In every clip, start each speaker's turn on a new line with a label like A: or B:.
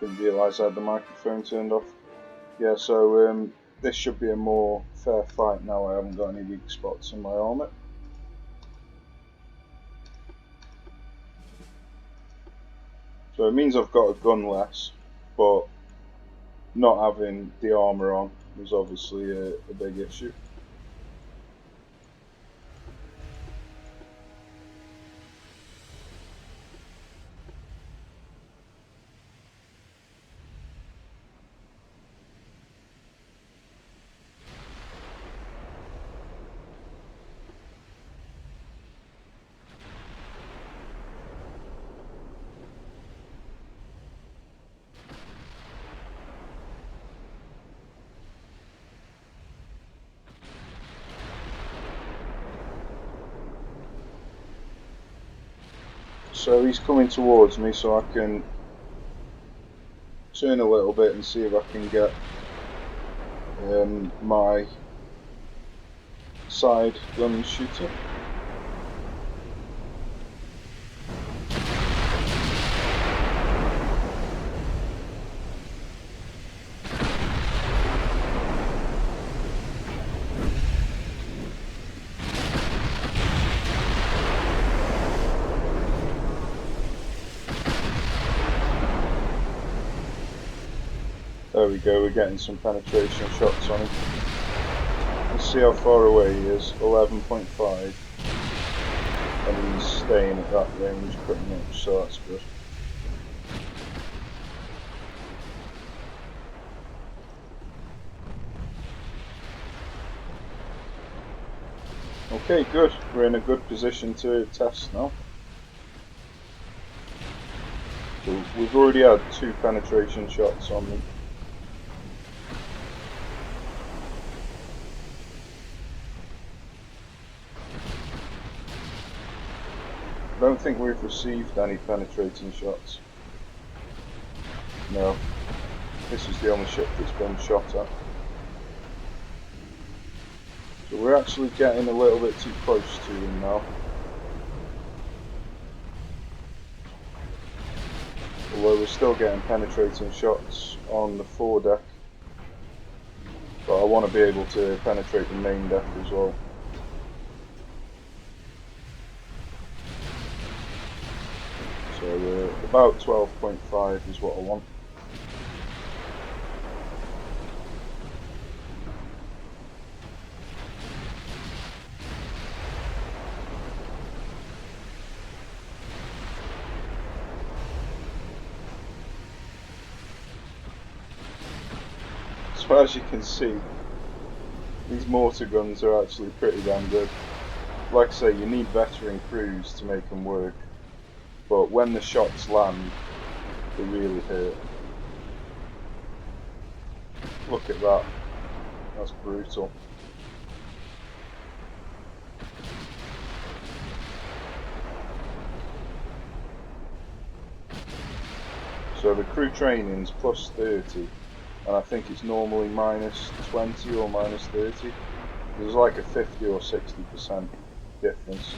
A: Didn't realise I had the microphone turned off. Yeah, so this should be a more fair fight now. I haven't got any weak spots in my armour. So it means I've got a gun less, but not having the armour on was obviously a big issue. So he's coming towards me, so I can turn a little bit and see if I can get my side gun shooting. There we go, we're getting some penetration shots on him. Let's see how far away he is, 11.5. And he's staying at that range pretty much, so that's good. Okay, good. We're in a good position to test now. So we've already had 2 penetration shots on them. I don't think we've received any penetrating shots. No. This is the only ship that's been shot at. So we're actually getting a little bit too close to him now. Although we're still getting penetrating shots on the foredeck. But I want to be able to penetrate the main deck as well. So about 12.5 is what I want. So as you can see, these mortar guns are actually pretty damn good. Like I say, you need veteran crews to make them work. But when the shots land, they really hurt. Look at that. That's brutal. So the crew training's plus 30, and I think it's normally minus 20 or minus 30. There's like a 50 or 60% difference.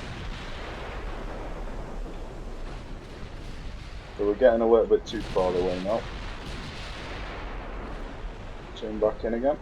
A: So we're getting a little bit too far away now. Turn back in again.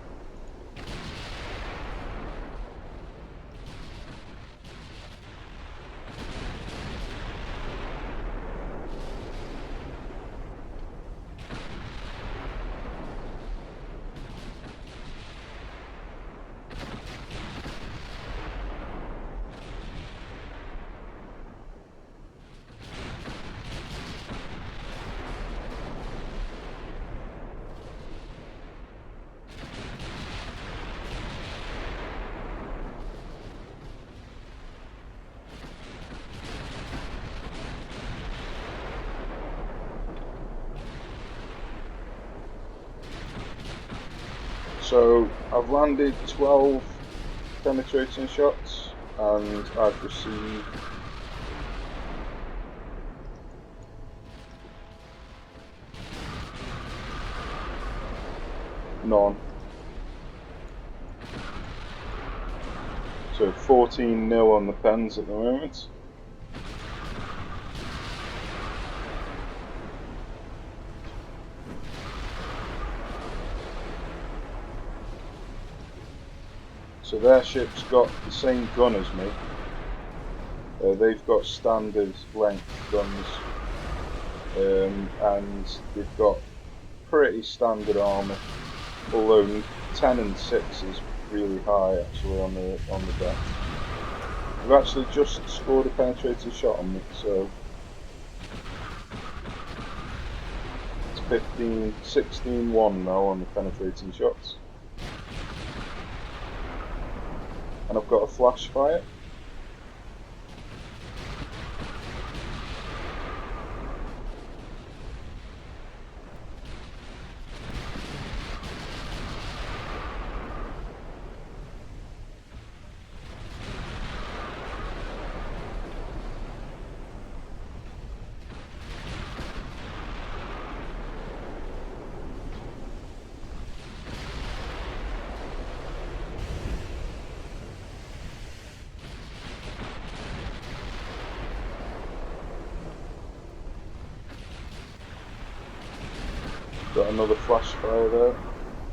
A: So I've landed 12 penetrating shots and I've received none. So 14-0 on the pens at the moment. So their ship's got the same gun as me. They've got standard length guns, and they've got pretty standard armour. Although 10 and 6 is really high actually on the deck. We've actually just scored a penetrating shot on me, so it's 16-1 now on the penetrating shots. And I've got a flash fire. Got another flash fire there.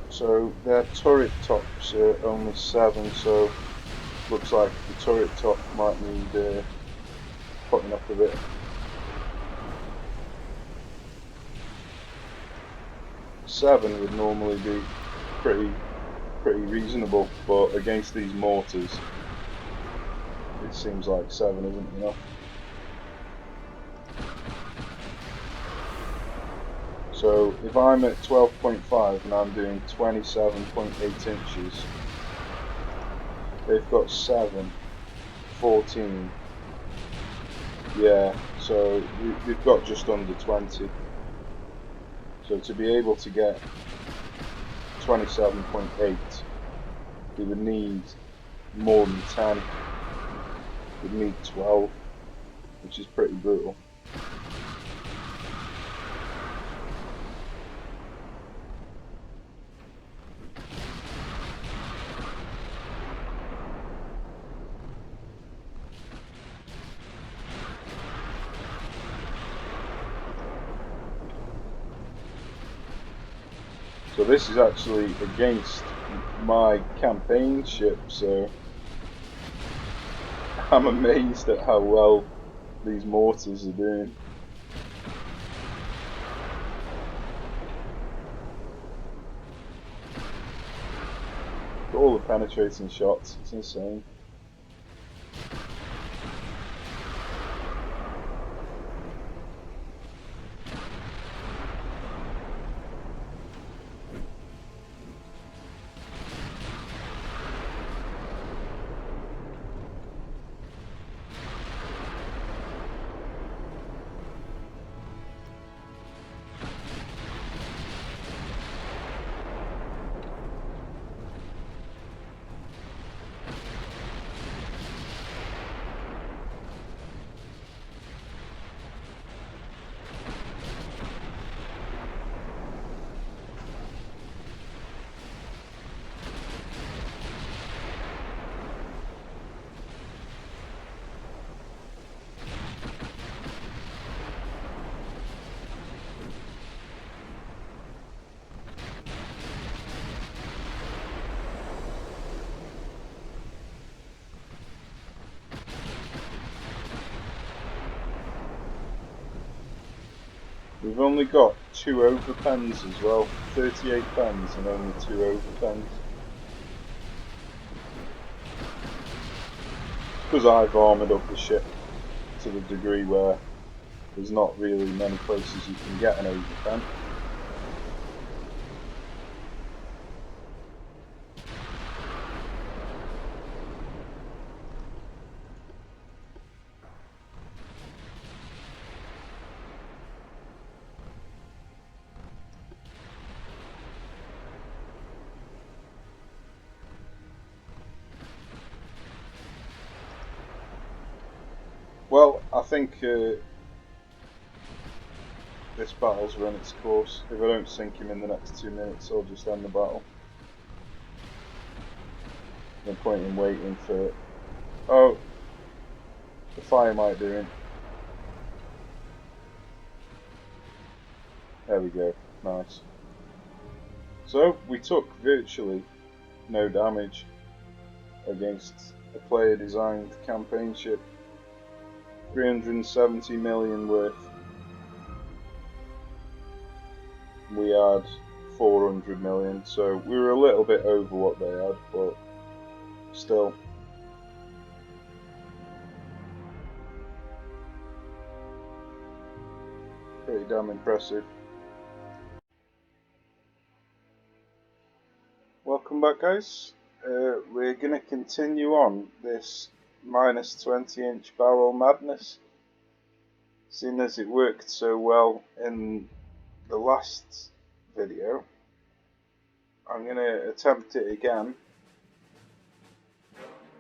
A: So their turret tops are only 7, so looks like the turret top might need putting up a bit. Seven would normally be pretty reasonable, but against these mortars, it seems like 7 isn't enough. So if I'm at 12.5 and I'm doing 27.8 inches, they've got 7, 14. Yeah, so we've got just under 20. So to be able to get 27.8, we would need more than 10. We'd need 12, which is pretty brutal. So this is actually against my campaign ship, so I'm amazed at how well these mortars are doing. All the penetrating shots, it's insane. We've only got 2 overpens as well, 38 pens and only 2 overpens. Because I've armoured up the ship to the degree where there's not really many places you can get an overpen. Well, I think this battle's run its course. If I don't sink him in the next 2 minutes, I'll just end the battle. No point in waiting for... Oh! The fire might do him. There we go. Nice. So, we took virtually no damage. against a player-designed campaign ship. 370 million worth. We had 400 million, so we were a little bit over what they had, but still. Pretty damn impressive. Welcome back, guys. We're going to continue on this minus 20-inch barrel madness. Seeing as it worked so well in the last video, I'm going to attempt it again.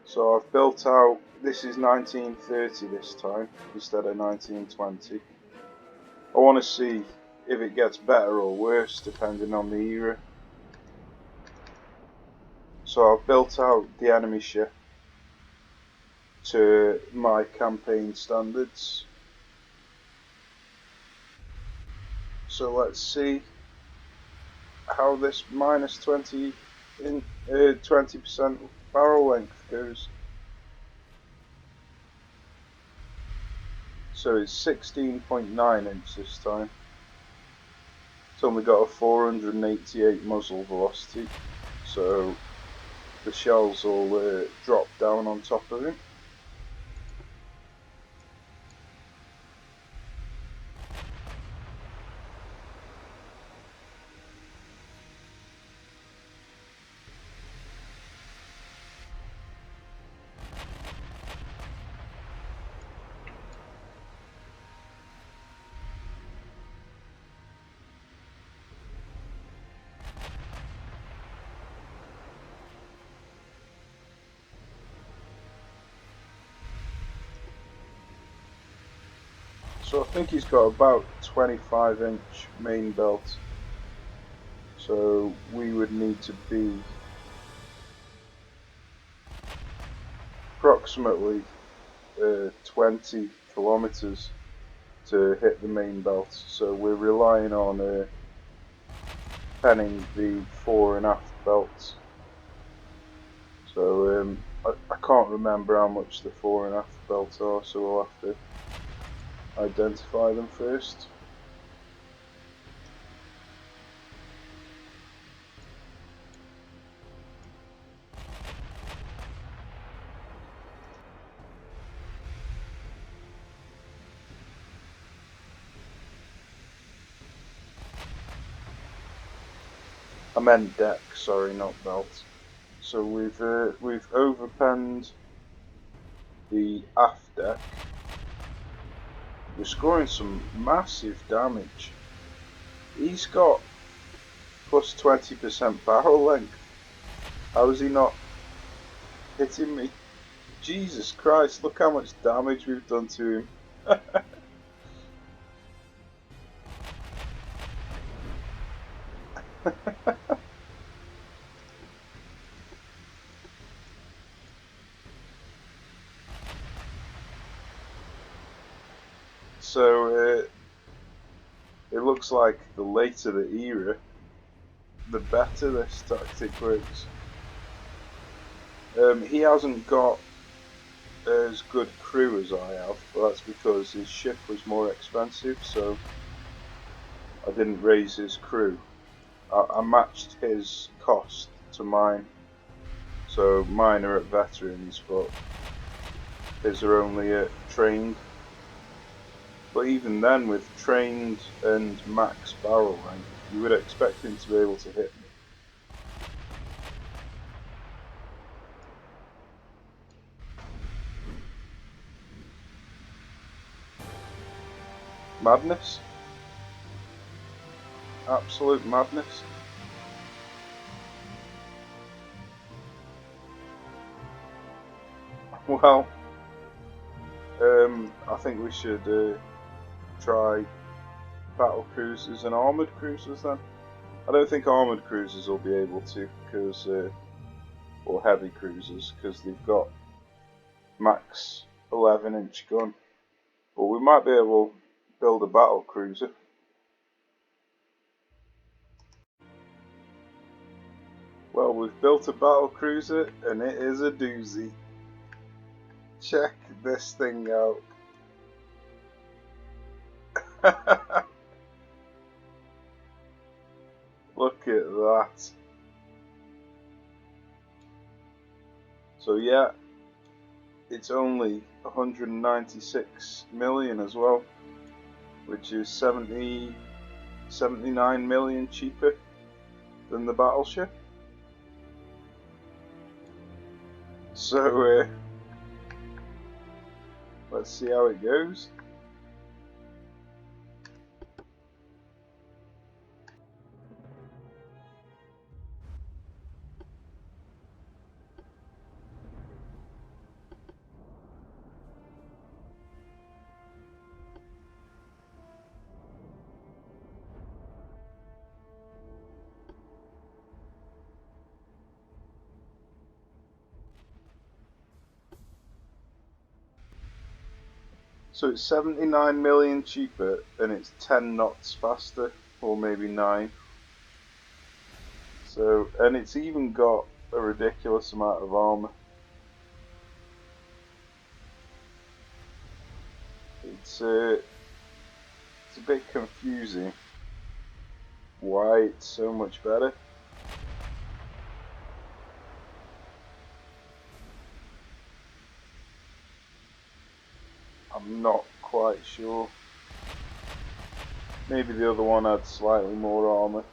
A: So I've built out, this is 1930 this time instead of 1920. I want to see if it gets better or worse depending on the era. So I've built out the enemy ship to my campaign standards. So let's see how this minus 20% barrel length goes. So it's 16.9 inch this time. It's only got a 488 muzzle velocity, so the shells will drop down on top of it. So I think he's got about 25-inch main belt. So we would need to be approximately 20 kilometers to hit the main belt. So we're relying on penning the fore and aft belts. So I can't remember how much the fore and aft belts are, so we'll have to identify them first. I meant deck, sorry, not belt. So we've overpenned the aft deck. We're scoring some massive damage. He's got plus 20% barrel length. How is he not hitting me? Jesus Christ, look how much damage we've done to him. So it looks like the later the era, the better this tactic works. He hasn't got as good crew as I have, but that's because his ship was more expensive, so I didn't raise his crew. I matched his cost to mine, so mine are at veterans, but his are only at trained. But even then, with trained and max barrel length, you would expect him to be able to hit me. Madness. Absolute madness. Well, I think we should try battle cruisers and armoured cruisers then. I don't think armoured cruisers will be able to, because or heavy cruisers, because they've got max 11-inch gun. But we might be able to build a battle cruiser. Well, we've built a battle cruiser and it is a doozy. Check this thing out. Look at that. So yeah, it's only 196 million as well, which is 79 million cheaper than the battleship. So let's see how it goes. So it's 79 million cheaper and it's 10 knots faster, or maybe 9. So, and it's even got a ridiculous amount of armor. It's a bit confusing why it's so much better. I'm not quite sure. Maybe the other one had slightly more armor.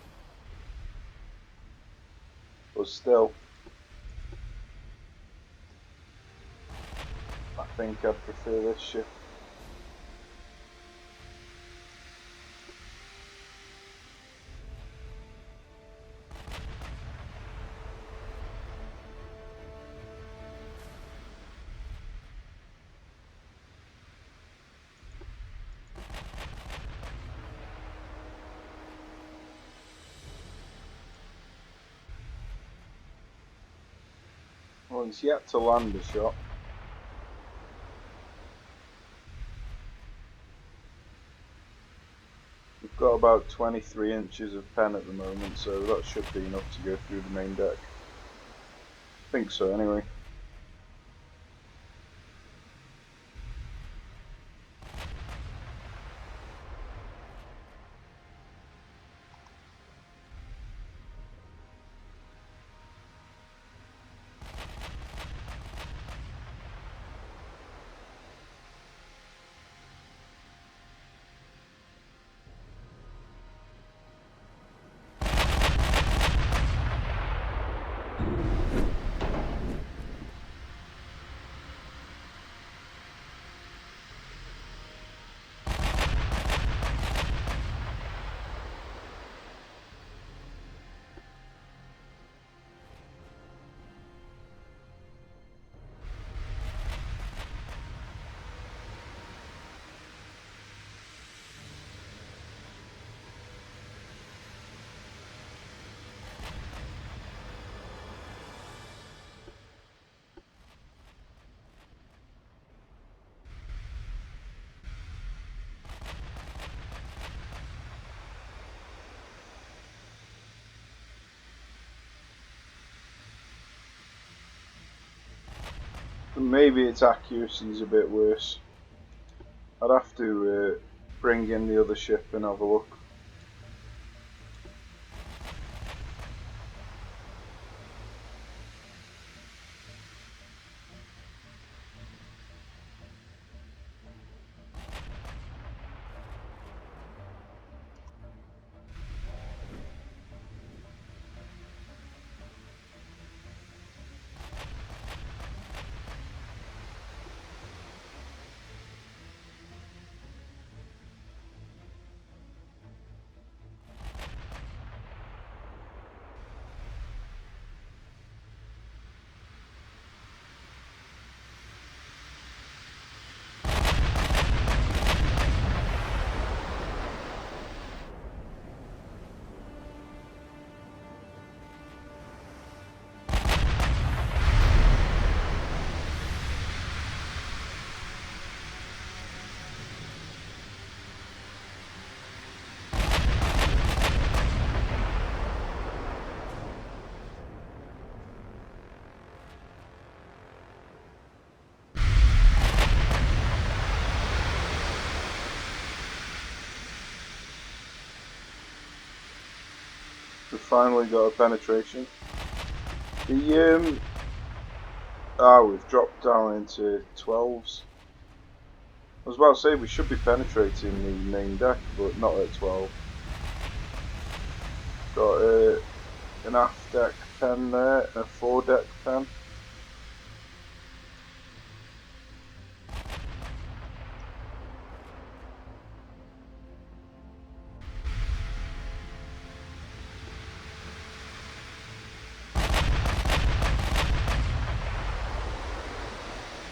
A: But still, I think I'd prefer this ship. Well, it's yet to land a shot. We've got about 23 inches of pen at the moment, so that should be enough to go through the main deck. I think so, anyway. Maybe its accuracy is a bit worse. I'd have to bring in the other ship and have a look. finally got a penetration. The we've dropped down into 12s. I was about to say we should be penetrating the main deck, but not at 12. Got an aft deck pen there, and a foredeck pen.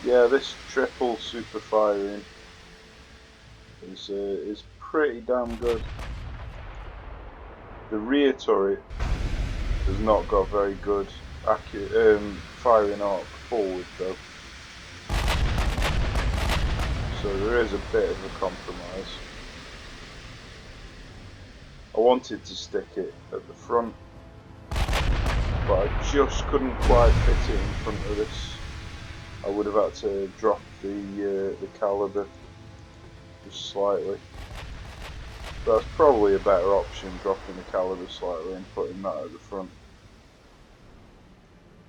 A: Yeah, this triple super firing is pretty damn good. The rear turret has not got very good accurate firing arc forward though, so there is a bit of a compromise. I wanted to stick it at the front, but I just couldn't quite fit it in front of this. I would have had to drop the caliber just slightly. That's probably a better option, dropping the caliber slightly and putting that at the front.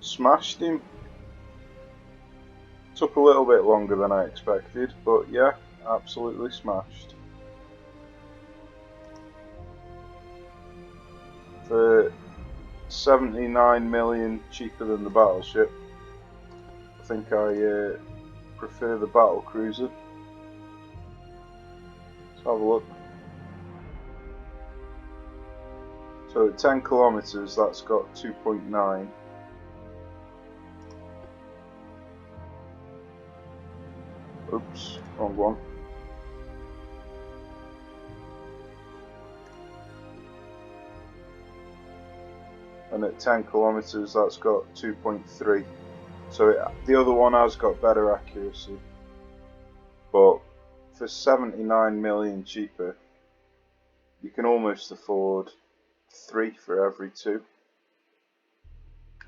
A: Smashed him. Took a little bit longer than I expected, but yeah, absolutely smashed. For 79 million cheaper than the battleship, I think I prefer the battle cruiser. Let's have a look. So at 10 kilometers, that's got 2.9. Oops, wrong one. And at 10 kilometers, that's got 2.3. So the other one has got better accuracy, but for 79 million cheaper, you can almost afford 3 for every 2.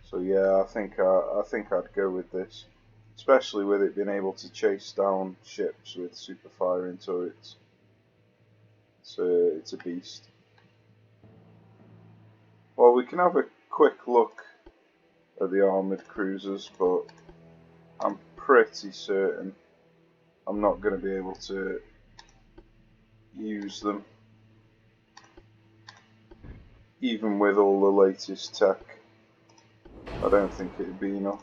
A: So yeah, I think I'd go with this, especially with it being able to chase down ships with super firing turrets. It's a beast. Well, we can have a quick look at the armoured cruisers, but I'm pretty certain I'm not going to be able to use them, even with all the latest tech. I don't think it'd be enough.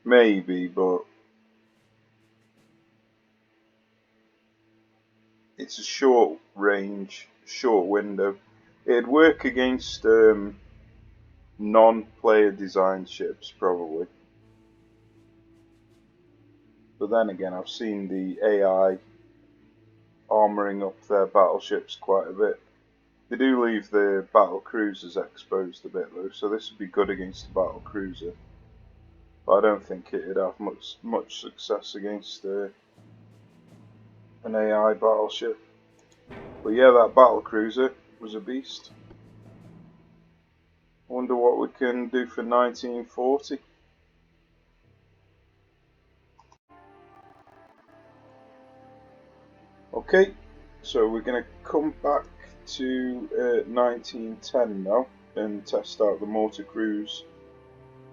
A: Maybe, but it's a short range, short window. It'd work against non-player designed ships probably. But then again, I've seen the AI armouring up their battleships quite a bit. They do leave the battle cruisers exposed a bit though, so this would be good against the battle cruiser. But I don't think it'd have much success against an AI battleship. But yeah, that battle cruiser was a beast. I wonder what we can do for 1940. Okay, so we're going to come back to 1910 now and test out the mortar crews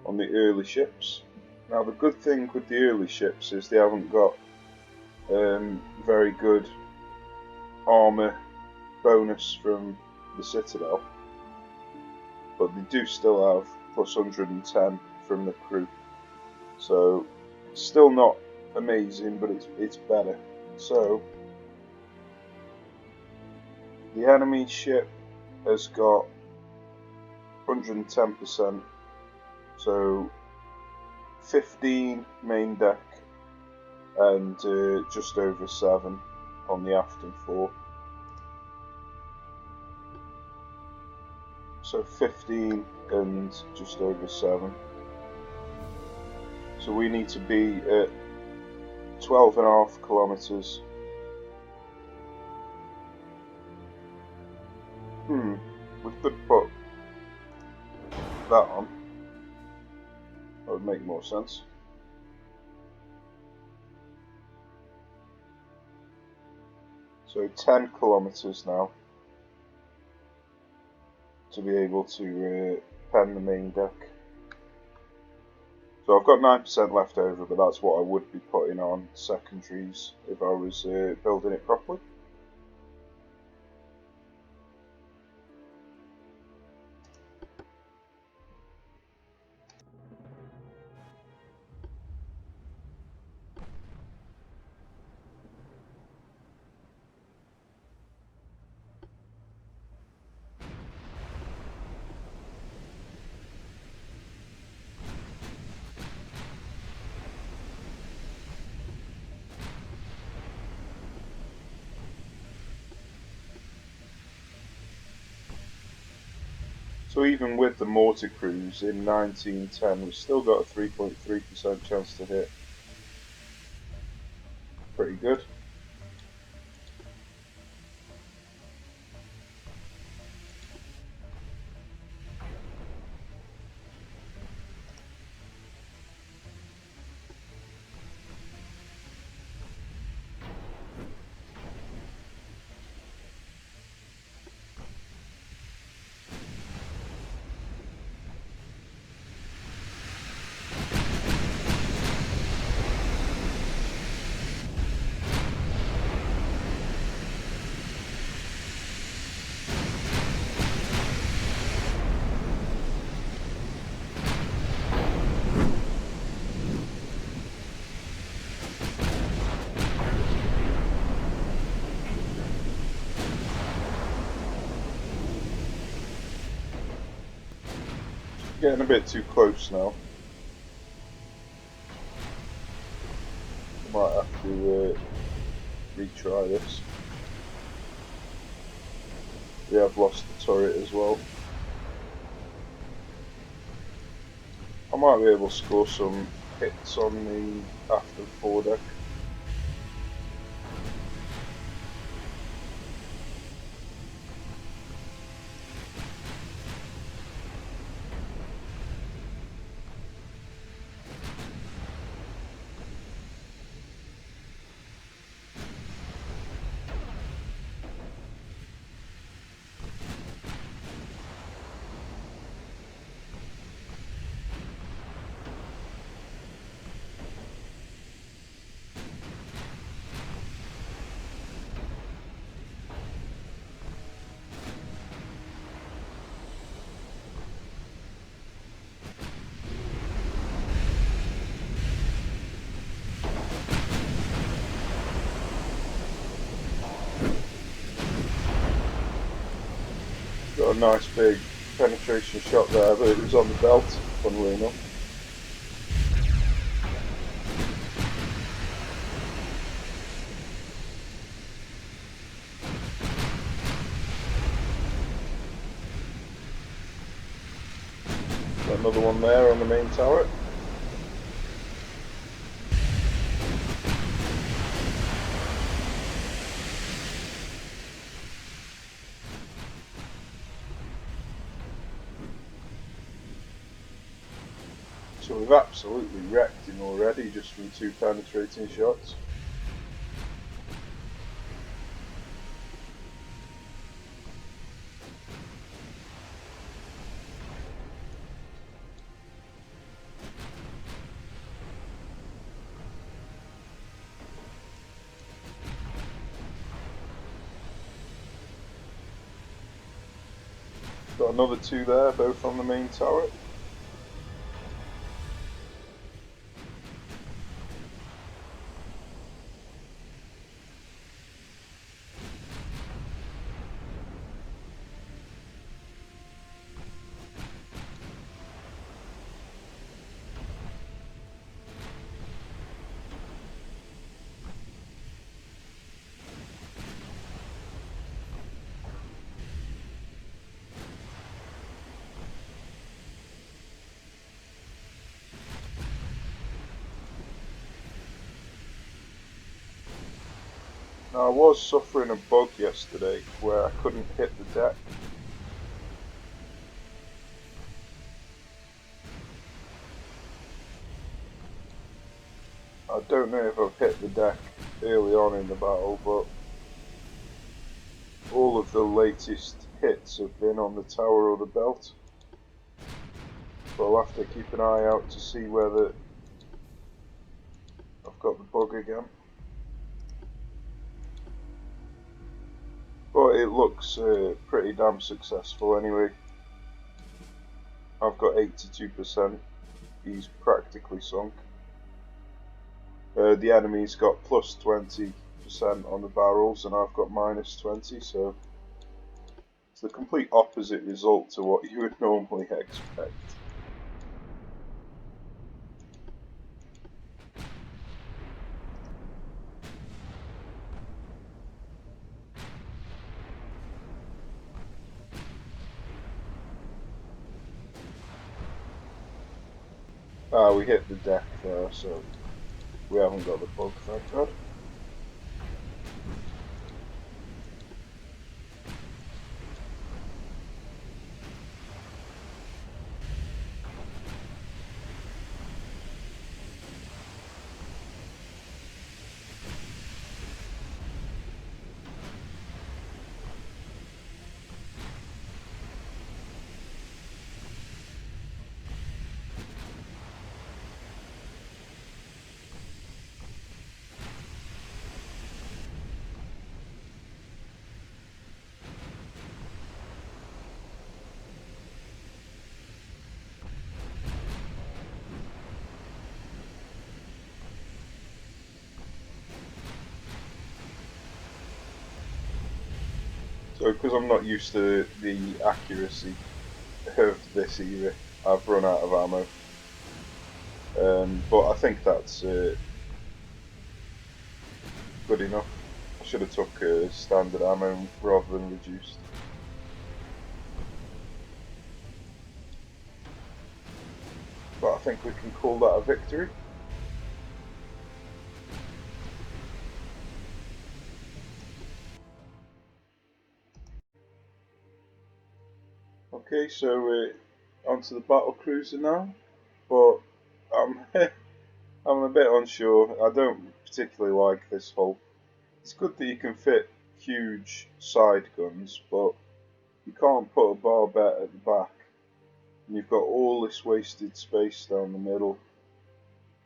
A: on the early ships. Now the good thing with the early ships is they haven't got very good armour bonus from the Citadel, but they do still have plus 110 from the crew, so still not amazing, but it's better. So the enemy ship has got 110%, so 15 main deck and just over 7 on the aft and fore. So 15 and just over 7. So we need to be at 12.5 kilometers We could put that on. That would make more sense. So 10 kilometers now to be able to pen the main deck. So I've got 9% left over, but that's what I would be putting on secondaries if I was building it properly. So even with the mortar crews in 1910, we've still got a 3.3% chance to hit. Pretty good. Getting a bit too close now. Might have to retry this. We have lost the turret as well. I might be able to score some hits on the after foredeck. Got a nice big penetration shot there, but it was on the belt, funnily enough. Got another one there on the main turret. So we've absolutely wrecked him already just from 2 penetrating shots. Got another 2 there, both on the main turret. Now, I was suffering a bug yesterday where I couldn't hit the deck I don't know if I've hit the deck early on in the battle, but all of the latest hits have been on the tower or the belt. So I'll have to keep an eye out to see whether I've got the bug again. But it looks pretty damn successful anyway. I've got 82%. He's practically sunk. The enemy's got plus 20% on the barrels and I've got minus 20, so it's the complete opposite result to what you would normally expect. We hit the deck there, so we haven't got the bug, thank God. So because I'm not used to the accuracy of this era, I've run out of ammo. But I think that's good enough. I should have took standard ammo rather than reduced. But I think we can call that a victory. Okay, so onto the battle cruiser now. But I'm I'm a bit unsure. I don't particularly like this hull. It's good that you can fit huge side guns, but you can't put a barbette at the back. And you've got all this wasted space down the middle.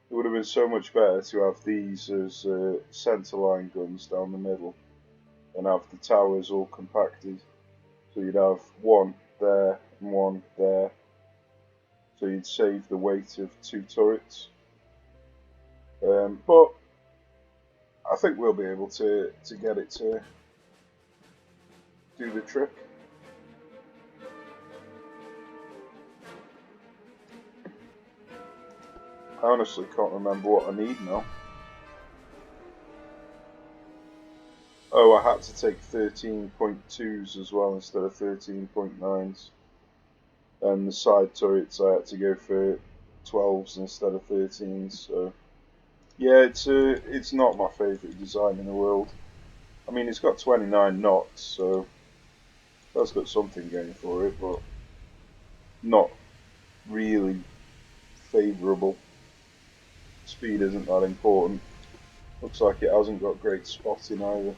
A: It would have been so much better to have these as centerline guns down the middle and have the towers all compacted. So you'd have one there and one there. So you'd save the weight of two turrets. But I think we'll be able to get it to do the trick. I honestly can't remember what I need now. Oh, I had to take 13.2s as well instead of 13.9s. And the side turrets I had to go for 12s instead of 13s. So yeah, it's not my favourite design in the world. I mean, it's got 29 knots, so that's got something going for it, but not really favourable. Speed isn't that important. Looks like it hasn't got great spotting either.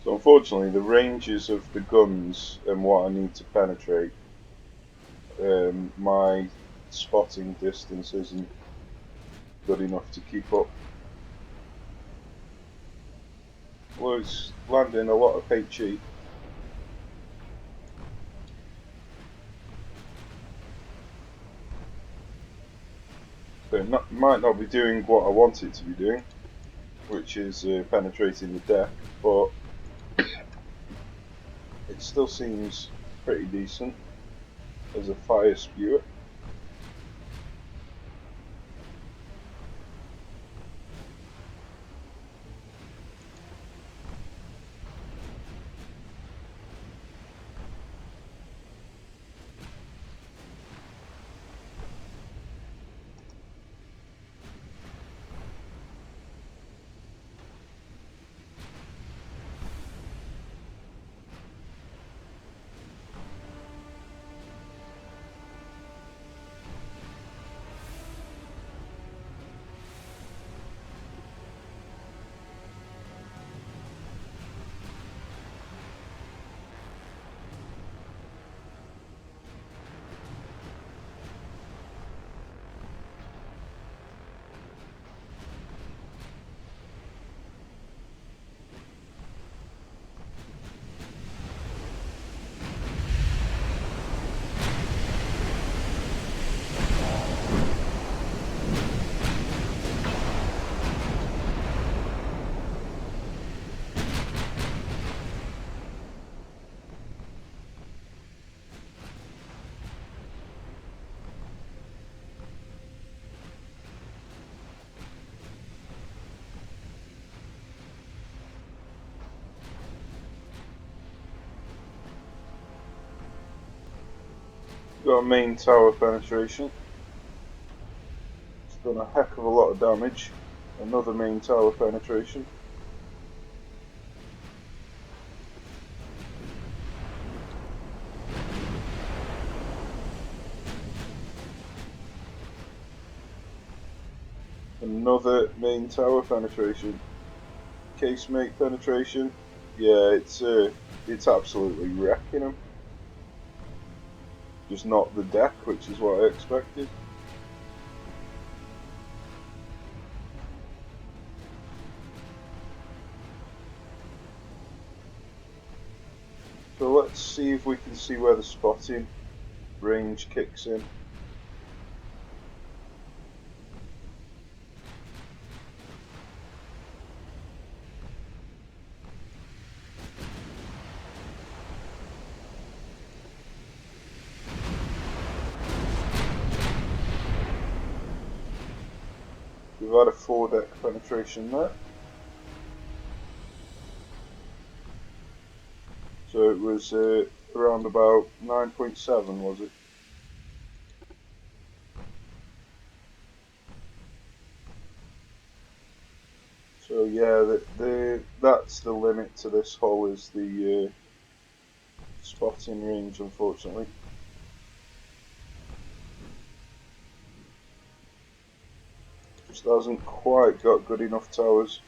A: So unfortunately, the ranges of the guns and what I need to penetrate, my spotting distance isn't good enough to keep up. Well, it's landing a lot of HE. So it might not be doing what I want it to be doing, which is penetrating the deck, but it still seems pretty decent as a fire spewer. Got a main tower penetration. It's done a heck of a lot of damage. Another main tower penetration. Another main tower penetration. Casemate penetration. Yeah, it's absolutely wrecking them. Just not the deck, which is what I expected. So let's see if we can see where the spotting range kicks in. We've had a 4-deck penetration there. So it was around about 9.7, was it? So yeah, that's the limit to this hull, is the spotting range, unfortunately. Just hasn't quite got good enough towers.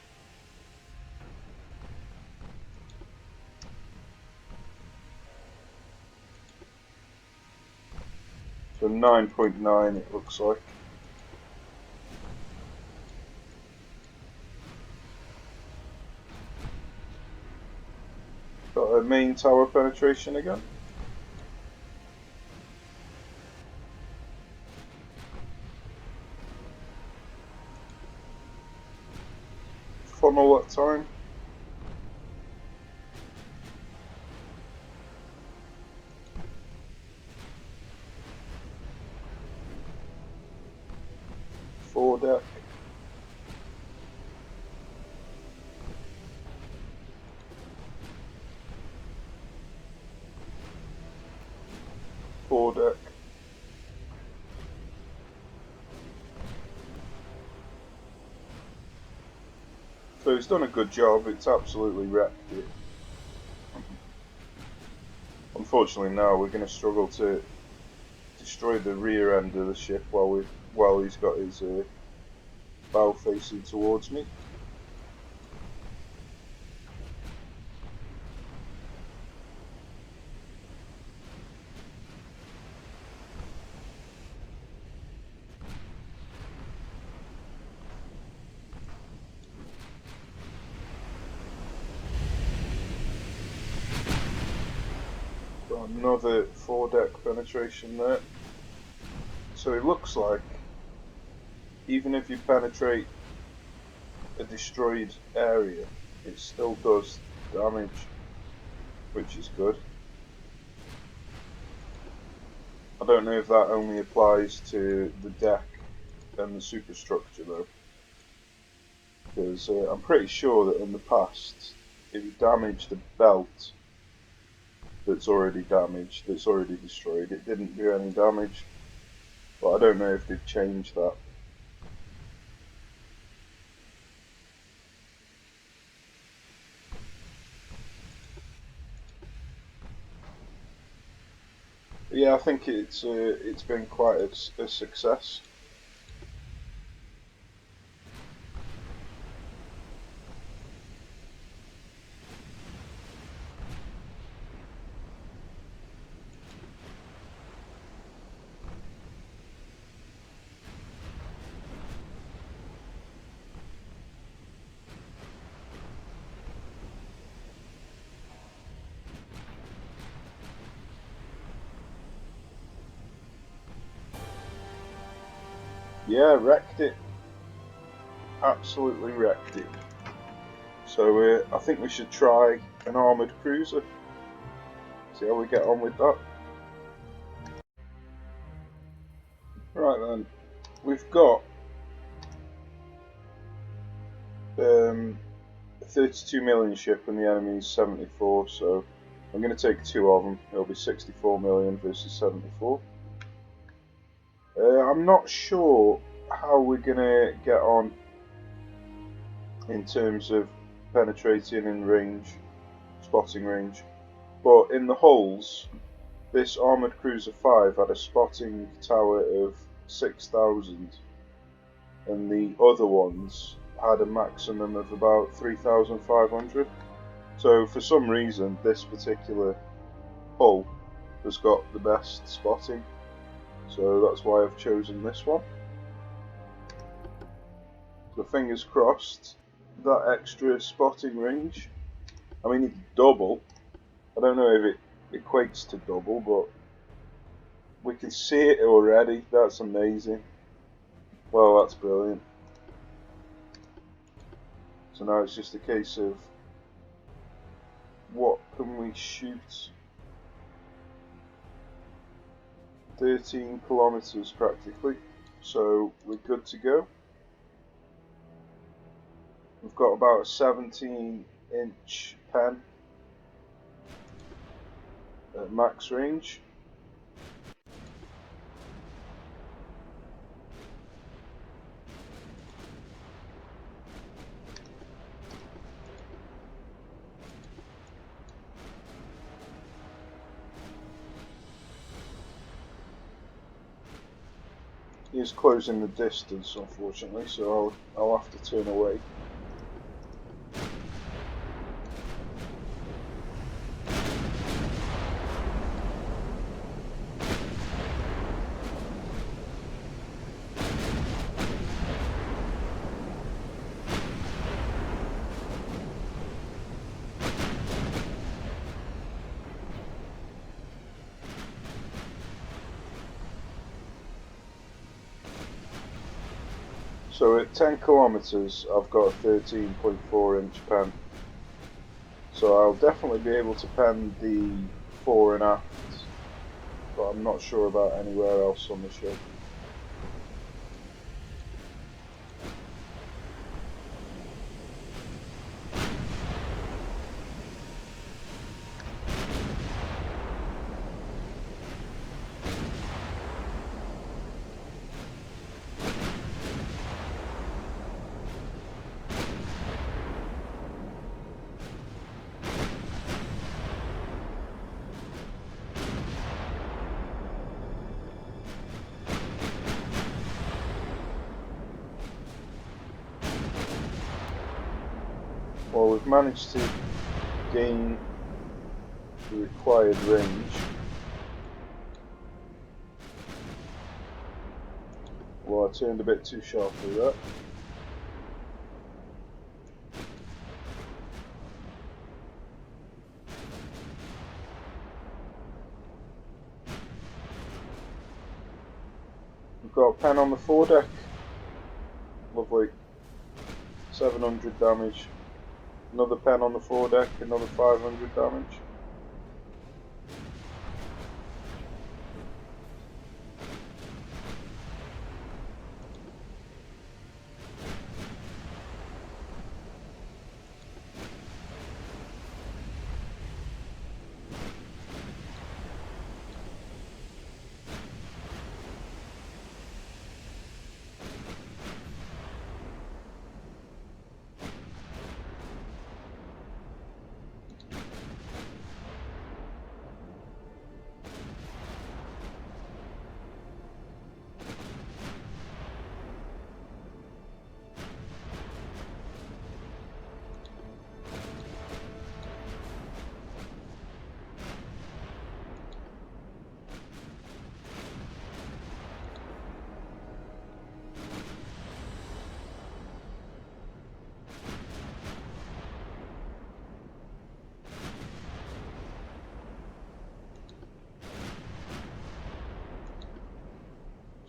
A: So 9.9 it looks like. Got a main tower penetration again. Funnel that time. Deck. Deck. So he's done a good job. It's absolutely wrecked it. Unfortunately, now we're going to struggle to destroy the rear end of the ship while he's got his bow facing towards me. Got another foredeck penetration there. So it looks like even if you penetrate a destroyed area, it still does damage, which is good. I don't know if that only applies to the deck and the superstructure though, because I'm pretty sure that in the past, if you damage the belt that's already damaged, that's already destroyed, it didn't do any damage. But I don't know if they've changed that. But yeah, I think it's been quite a success. Yeah, wrecked it. Absolutely wrecked it. So I think we should try an armoured cruiser. See how we get on with that. Right then, we've got a 32 million ship and the enemy's 74, so I'm going to take two of them. It'll be 64 million versus 74. I'm not sure how we're going to get on in terms of penetrating in range, spotting range, but in the hulls, this Armoured Cruiser 5 had a spotting tower of 6,000 and the other ones had a maximum of about 3,500. So for some reason this particular hull has got the best spotting, so that's why I've chosen this one. So fingers crossed that extra spotting range. I mean, it's double. I don't know if it equates to double, but we can see it already. That's amazing. Well, that's brilliant. So now it's just a case of what can we shoot? 13 kilometers practically. So we're good to go. We've got about a 17-inch pen at max range. He's closing the distance, unfortunately, so I'll have to turn away. So at 10 kilometers, I've got a 13.4-inch pen. So I'll definitely be able to pen the fore and aft, but I'm not sure about anywhere else on the ship. Well, we've managed to gain the required range. Well, I turned a bit too sharply there. We've got a pen on the foredeck. Lovely. 700 damage. Another pen on the foredeck, another 500 damage.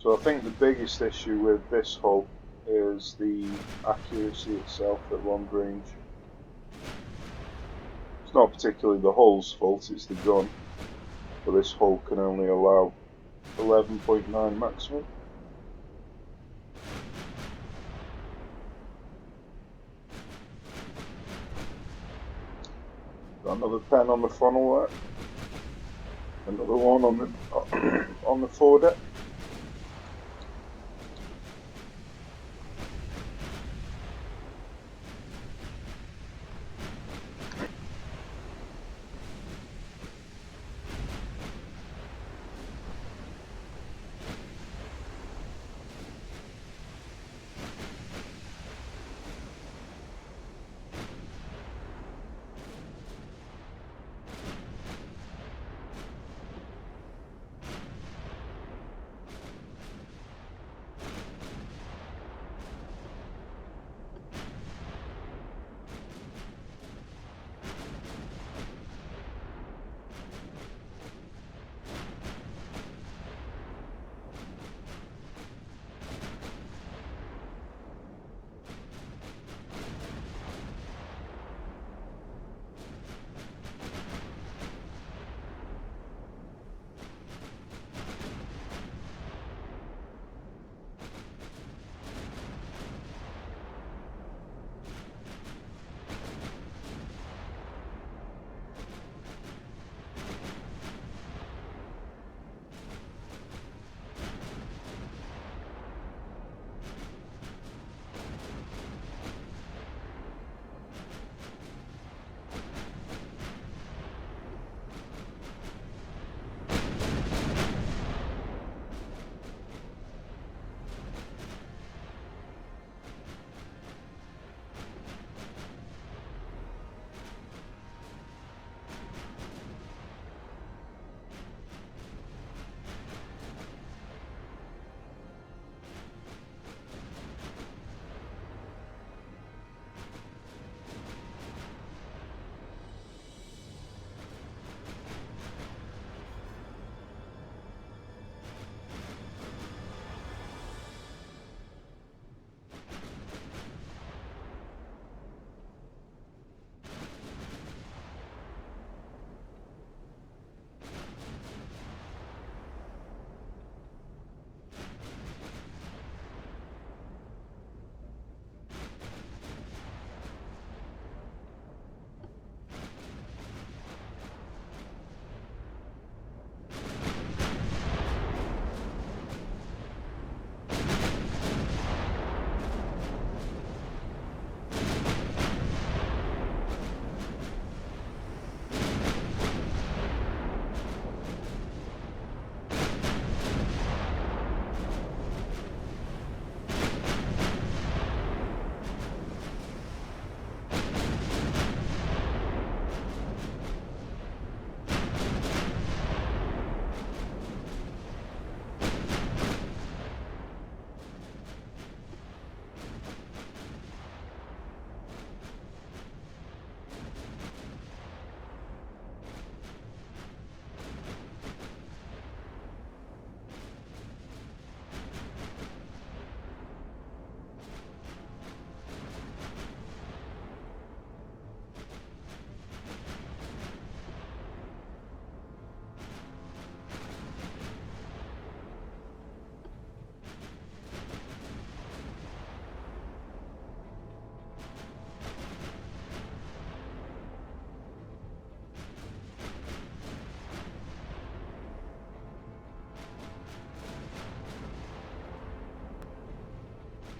A: So I think the biggest issue with this hull is the accuracy itself at long range. It's not particularly the hull's fault, it's the gun. But this hull can only allow 11.9 maximum. Got another pen on the funnel there. Another one on the on the foredeck.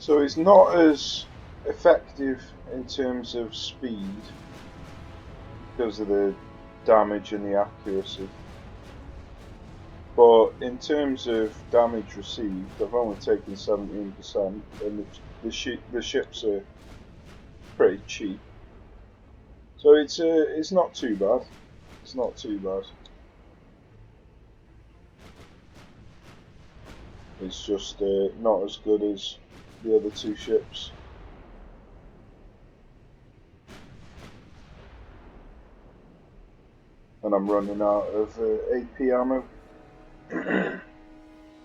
A: So it's not as effective in terms of speed because of the damage and the accuracy. But in terms of damage received, I've only taken 17%, and the ships are pretty cheap. So it's not too bad. It's not too bad. It's just not as good as the other two ships. And I'm running out of AP ammo.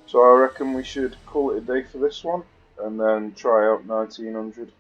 A: So I reckon we should call it a day for this one, and then try out 1900.